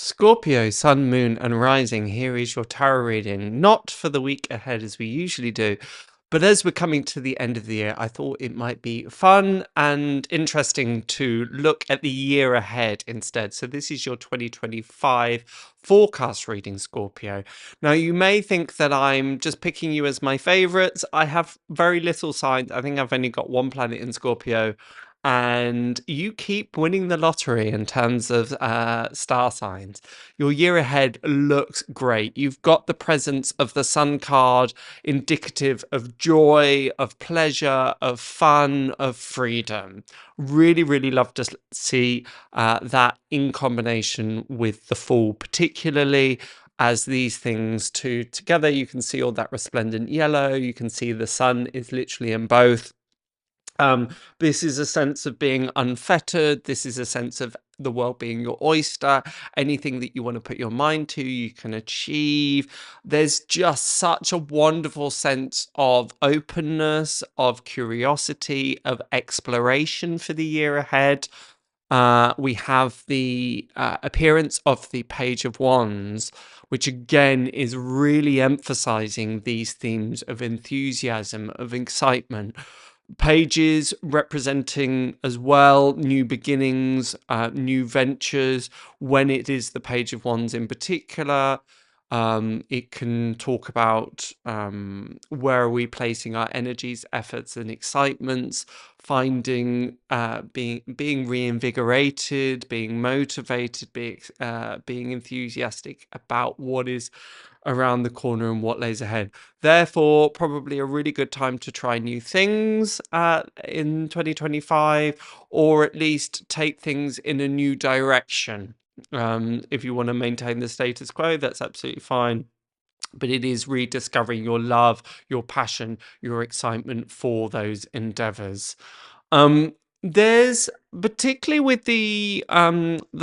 Scorpio, Sun, Moon, and Rising. Here is your tarot reading, not for the week ahead as we usually do, but as we're coming to the end of the year, I thought it might be fun and interesting to look at the year ahead instead. So this is your 2025 forecast reading, Scorpio. Now, you may think that I'm just picking you as my favorites. I have very little signs. I think I've only got one planet in Scorpio, and you keep winning the lottery in terms of star signs. Your year ahead looks great. You've got the presence of the Sun card, indicative of joy, of pleasure, of fun, of freedom. Really, really love to see that in combination with the Fool, particularly as these things two together. You can see all that resplendent yellow. You can see the Sun is literally in both. This is a sense of being unfettered. This is a sense of the world being your oyster. Anything that you want to put your mind to, you can achieve. There's just such a wonderful sense of openness, of curiosity, of exploration for the year ahead. We have the appearance of the Page of Wands, which again is really emphasizing these themes of enthusiasm, of excitement. Pages representing as well new beginnings, new ventures. When it is the Page of Wands in particular, it can talk about where are we placing our energies, efforts, and excitements, finding being reinvigorated, being motivated, being enthusiastic about what is around the corner and what lays ahead. Therefore, probably a really good time to try new things in 2025, or at least take things in a new direction. If you want to maintain the status quo, that's absolutely fine. But it is rediscovering your love, your passion, your excitement for those endeavors. There's particularly with the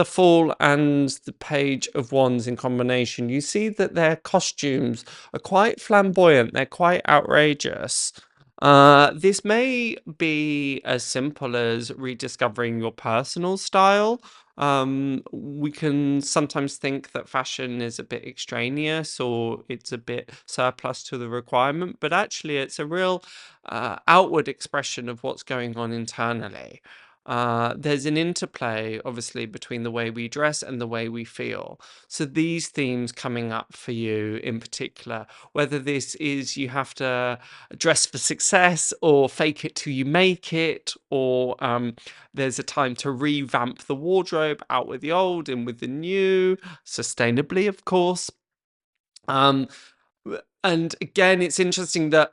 Fool and the Page of Wands in combination, you see that their costumes are quite flamboyant. They're quite outrageous. This may be as simple as rediscovering your personal style. We can sometimes think that fashion is a bit extraneous or it's a bit surplus to the requirement, but actually it's a real outward expression of what's going on internally. There's an interplay, obviously, between the way we dress and the way we feel. So these themes coming up for you in particular, whether this is you have to dress for success or fake it till you make it, or there's a time to revamp the wardrobe, out with the old, in with the new, sustainably, of course. And again, it's interesting that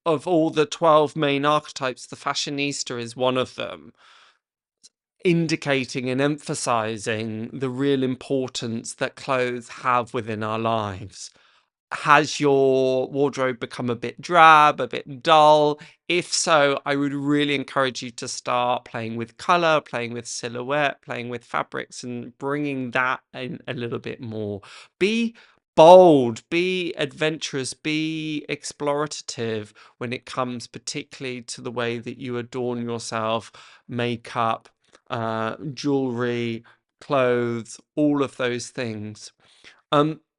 of all the 12 main archetypes, the fashionista is one of them, indicating and emphasizing the real importance that clothes have within our lives. Has your wardrobe become a bit drab, a bit dull? If so, I would really encourage you to start playing with color, playing with silhouette, playing with fabrics, and bringing that in a little bit more. Be bold, be adventurous, be explorative when it comes particularly to the way that you adorn yourself, makeup, jewelry, clothes, all of those things.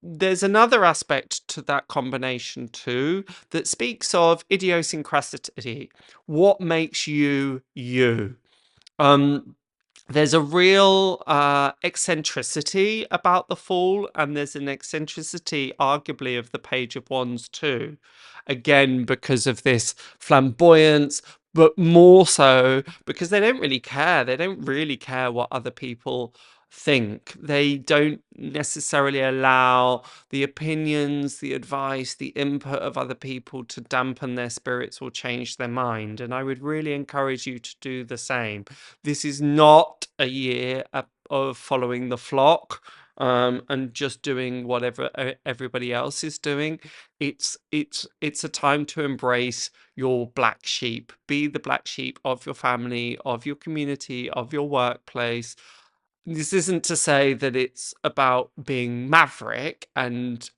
There's another aspect to that combination too that speaks of idiosyncrasy. What makes you you? There's a real eccentricity about the Fool, and there's an eccentricity, arguably, of the Page of Wands too. Again, because of this flamboyance, but more so because they don't really care. They don't really care what other people think. They don't necessarily allow the opinions, the advice, the input of other people to dampen their spirits or change their mind. And I would really encourage you to do the same. This is not a year of following the flock and just doing whatever everybody else is doing. It's a time to embrace your black sheep. Be the black sheep of your family, of your community, of your workplace. This isn't to say that it's about being maverick and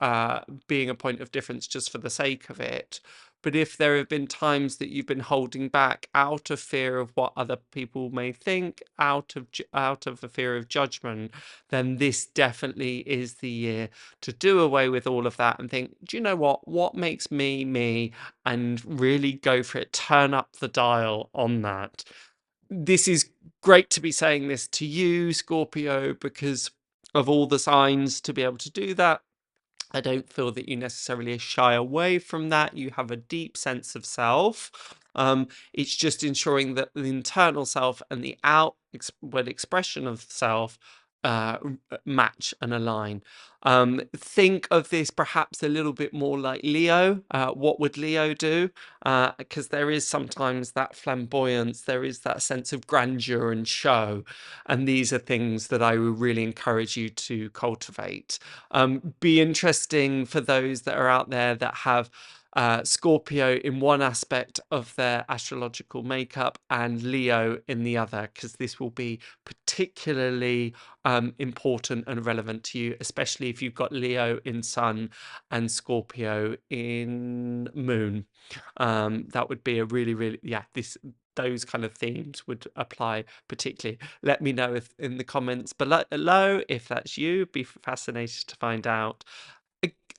being a point of difference just for the sake of it, But if there have been times that you've been holding back out of fear of what other people may think, out of a fear of judgment, then this definitely is the year to do away with all of that and think, do you know what makes me me, and really go for it, turn up the dial on that. This is great to be saying this to you, Scorpio, because of all the signs to be able to do that. I don't feel that you necessarily shy away from that. You have a deep sense of self. It's just ensuring that the internal self and the expression of self match and align. Think of this perhaps a little bit more like Leo. What would Leo do? Because there is sometimes that flamboyance, there is that sense of grandeur and show. And these are things that I would really encourage you to cultivate. Be interesting for those that are out there that have Scorpio in one aspect of their astrological makeup and Leo in the other, because this will be particularly important and relevant to you, especially if you've got Leo in Sun and Scorpio in Moon. That would be a really, yeah, those kind of themes would apply particularly. Let me know in the comments below if that's you. Be fascinated to find out.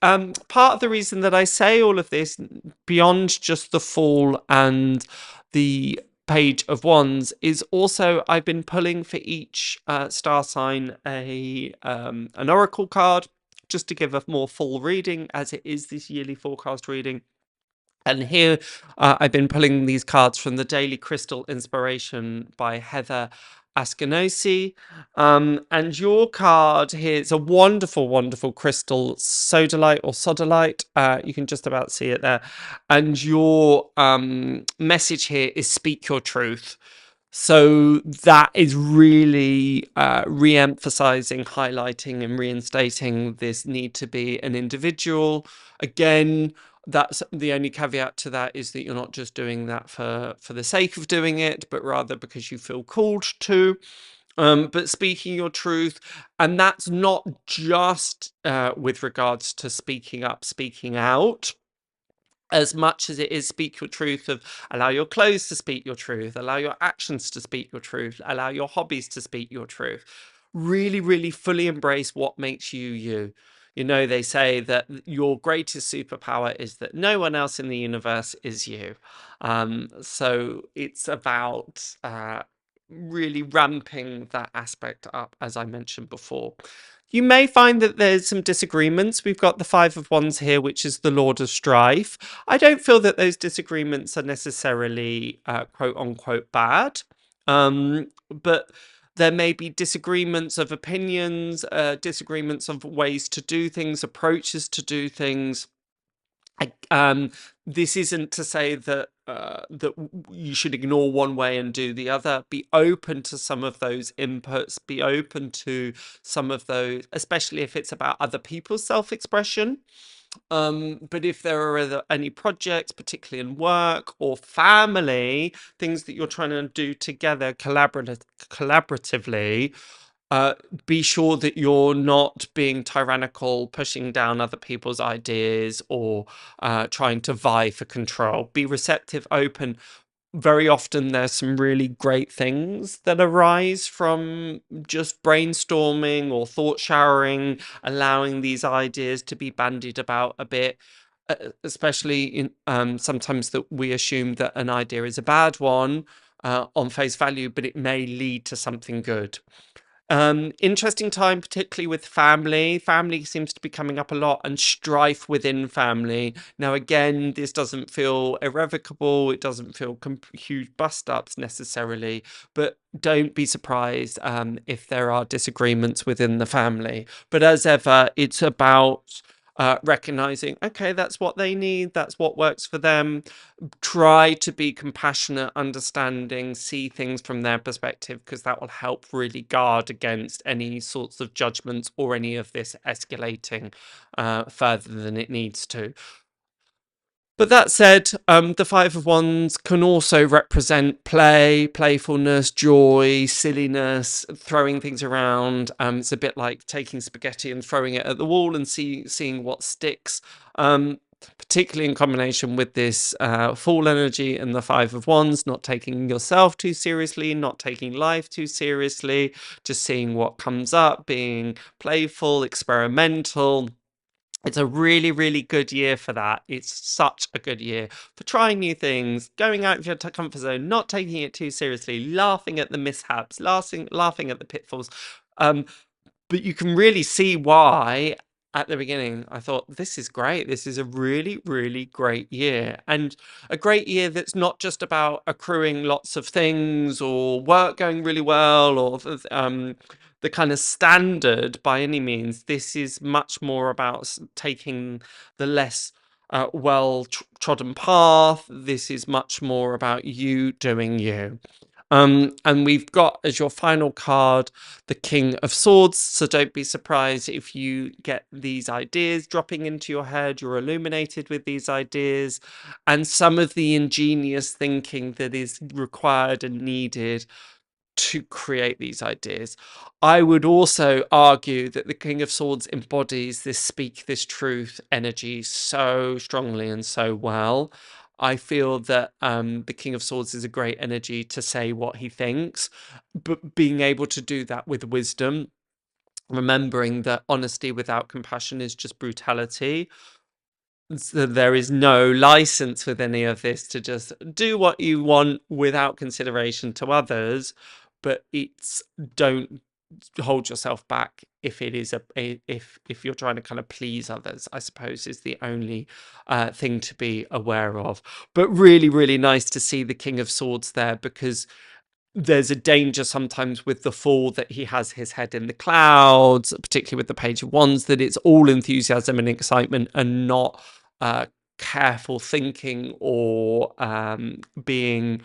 Part of the reason that I say all of this, beyond just the Fall and the Page of Wands, is also I've been pulling for each star sign an oracle card, just to give a more full reading, as it is this yearly forecast reading. And here I've been pulling these cards from the Daily Crystal Inspiration by Heather Askinosi. And your card here is a wonderful, wonderful crystal, sodalite or sodalite. You can just about see it there. And your message here is speak your truth. So that is really re-emphasizing, highlighting and reinstating this need to be an individual. Again, that's the only caveat to that, is that you're not just doing that for the sake of doing it, but rather because you feel called to. But speaking your truth, and that's not just with regards to speaking up, speaking out, as much as it is speak your truth, of allow your clothes to speak your truth, allow your actions to speak your truth, allow your hobbies to speak your truth. Really, really fully embrace what makes you you. You know, they say that your greatest superpower is that no one else in the universe is you. So it's about really ramping that aspect up, as I mentioned before. You may find that there's some disagreements. We've got the Five of Wands here, which is the Lord of Strife. I don't feel that those disagreements are necessarily quote unquote bad, but there may be disagreements of opinions, disagreements of ways to do things, approaches to do things. This isn't to say that you should ignore one way and do the other. Be open to some of those inputs. Be open to some of those, especially if it's about other people's self-expression. But if there are any projects, particularly in work or family, things that you're trying to do together collaboratively, be sure that you're not being tyrannical, pushing down other people's ideas, or trying to vie for control. Be receptive, open. Very often there's some really great things that arise from just brainstorming or thought showering, allowing these ideas to be bandied about a bit. Especially in sometimes that we assume that an idea is a bad one on face value, but it may lead to something good. Interesting time, particularly with family. Family seems to be coming up a lot, and strife within family. Now, again, this doesn't feel irrevocable. It doesn't feel huge bust-ups necessarily, but don't be surprised if there are disagreements within the family. But as ever, it's about recognizing, okay, that's what they need. That's what works for them. Try to be compassionate, understanding, see things from their perspective, because that will help really guard against any sorts of judgments or any of this escalating further than it needs to. But that said, the Five of Wands can also represent play, playfulness, joy, silliness, throwing things around. It's a bit like taking spaghetti and throwing it at the wall and seeing what sticks. particularly in combination with this fall energy and the Five of Wands, not taking yourself too seriously, not taking life too seriously, just seeing what comes up, being playful, experimental. It's a really, really good year for that. It's such a good year for trying new things, going out of your comfort zone, not taking it too seriously, laughing at the mishaps, laughing at the pitfalls. But you can really see why at the beginning I thought, this is great. This is a really, really great year. And a great year that's not just about accruing lots of things or work going really well or the kind of standard by any means. This is much more about taking the less well-trodden path. This is much more about you doing you. And we've got as your final card the King of Swords, so don't be surprised if you get these ideas dropping into your head, you're illuminated with these ideas, and some of the ingenious thinking that is required and needed to create these ideas. I would also argue that the King of Swords embodies this speak this truth energy so strongly and so well. I feel that the King of Swords is a great energy to say what he thinks, but being able to do that with wisdom, remembering that honesty without compassion is just brutality. So there is no license with any of this to just do what you want without consideration to others, but it's don't hold yourself back if it is if you're trying to kind of please others, I suppose, is the only thing to be aware of. But really, really nice to see the King of Swords there, because there's a danger sometimes with the Fool that he has his head in the clouds, particularly with the Page of Wands, that it's all enthusiasm and excitement and not careful thinking or being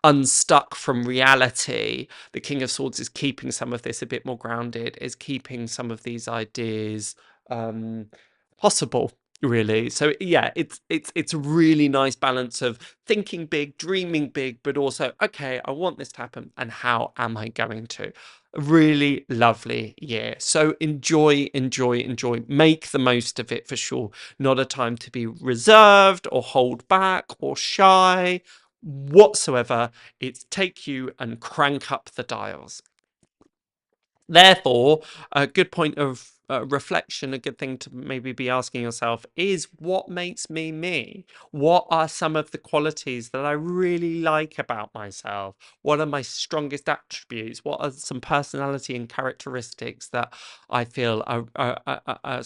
unstuck from reality. The King of Swords is keeping some of this a bit more grounded, is keeping some of these ideas possible, really. So yeah, it's a really nice balance of thinking big, dreaming big, but also, okay, I want this to happen, and how am I going to? A really lovely year. So enjoy, enjoy, enjoy. Make the most of it for sure. Not a time to be reserved or hold back or shy whatsoever. It's take you and crank up the dials. Therefore, a good point of reflection, a good thing to maybe be asking yourself is, what makes me me? What are some of the qualities that I really like about myself? What are my strongest attributes? What are some personality and characteristics that I feel are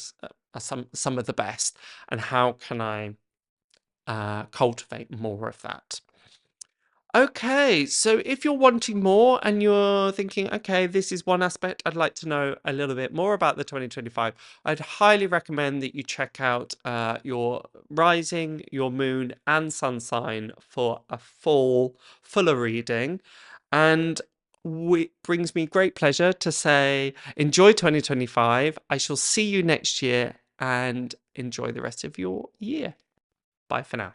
some of the best? And how can I cultivate more of that? Okay, so if you're wanting more and you're thinking, okay, this is one aspect I'd like to know a little bit more about the 2025, I'd highly recommend that you check out your rising, your moon, and sun sign for a fuller reading. And it brings me great pleasure to say, enjoy 2025. I shall see you next year, and enjoy the rest of your year. Bye for now.